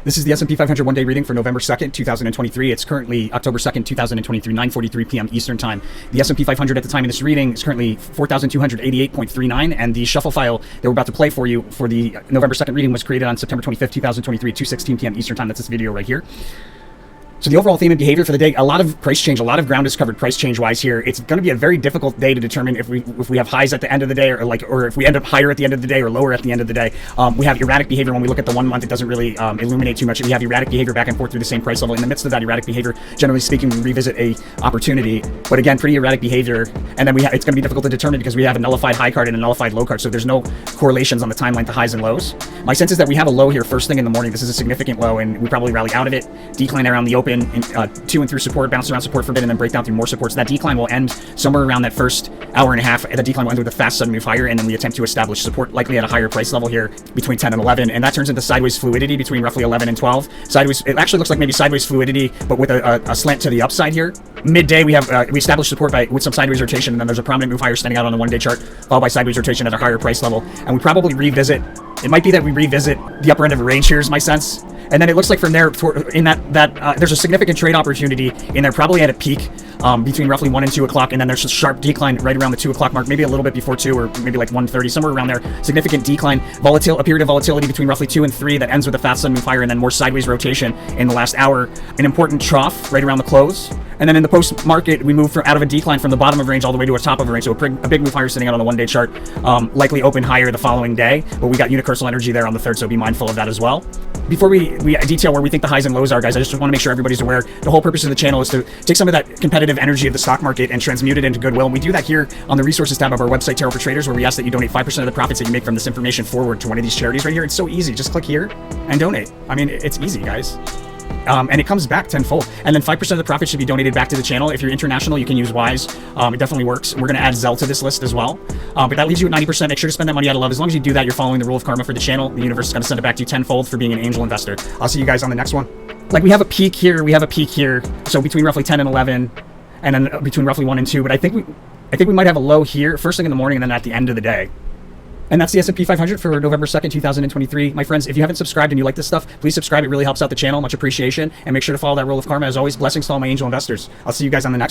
This is the S&P 500 one-day reading for November 2nd, 2023. It's currently October 2nd, 2023, 9:43 p.m. Eastern Time. The S&P 500 at the time of this reading is currently 4,288.39, and the shuffle file that we're about to play for you for the November 2nd reading was created on September 25th, 2023, 2:16 p.m. Eastern Time. That's this video right here. So the overall theme and behavior for the day, a lot of price change, a lot of ground is covered price change wise here. It's going to be a very difficult day to determine if we have highs at the end of the day or if we end up higher at the end of the day or lower at the end of the day. We have erratic behavior. When we look at the 1 month, it doesn't really illuminate too much. We have erratic behavior back and forth through the same price level. In the midst of that erratic behavior, generally speaking, we revisit a opportunity, but again, pretty erratic behavior. And then it's going to be difficult to determine because we have a nullified high card and a nullified low card. So there's no correlations on the timeline to highs and lows. My sense is that we have a low here first thing in the morning. This is a significant low, and we probably rally out of it, decline around the open, and to and through support, bounce around support for a bit, and then break down through more supports. That decline will end somewhere around that first hour and a half. The decline will end with a fast sudden move higher, and then we attempt to establish support likely at a higher price level here between 10 and 11, and that turns into sideways fluidity between roughly 11 and 12. Sideways, it actually looks like maybe sideways fluidity, but with a slant to the upside here. Midday, we establish support with some sideways rotation, and then there's a prominent move higher standing out on the one-day chart, followed by sideways rotation at a higher price level, and we probably revisit. It might be that we revisit the upper end of a range here is my sense. And then it looks like from there, in there's a significant trade opportunity in there, probably at a peak between roughly 1 and 2 o'clock, and then there's a sharp decline right around the 2 o'clock mark, maybe a little bit before 2 or maybe like 1:30, somewhere around there. Significant decline, a period of volatility between roughly 2 and 3 that ends with a fast sudden move higher, and then more sideways rotation in the last hour. An important trough right around the close. And then in the post-market, we move out of a decline from the bottom of range all the way to a top of range. So a big move higher sitting out on the one-day chart, likely open higher the following day. But we got universal energy there on the 3rd, so be mindful of that as well. Before we detail where we think the highs and lows are, guys, I just want to make sure everybody's aware. The whole purpose of the channel is to take some of that competitive energy of the stock market and transmute it into goodwill. And we do that here on the resources tab of our website, Tarot for Traders, where we ask that you donate 5% of the profits that you make from this information forward to one of these charities right here. It's so easy. Just click here and donate. I mean, it's easy, guys. And it comes back tenfold. And then 5% of the profit should be donated back to the channel. If you're international, you can use Wise. It definitely works. We're going to add Zelle to this list as well. But that leaves you at 90%. Make sure to spend that money out of love. As long as you do that, you're following the rule of karma for the channel. The universe is going to send it back to you tenfold for being an angel investor. I'll see you guys on the next one. Like, we have a peak here. We have a peak here. So between roughly 10 and 11, and then between roughly 1 and 2. But I think we might have a low here first thing in the morning and then at the end of the day. And that's the S&P 500 for November 2nd, 2023. My friends, if you haven't subscribed and you like this stuff, please subscribe. It really helps out the channel. Much appreciation. And make sure to follow that rule of karma. As always, blessings to all my angel investors. I'll see you guys on the next one.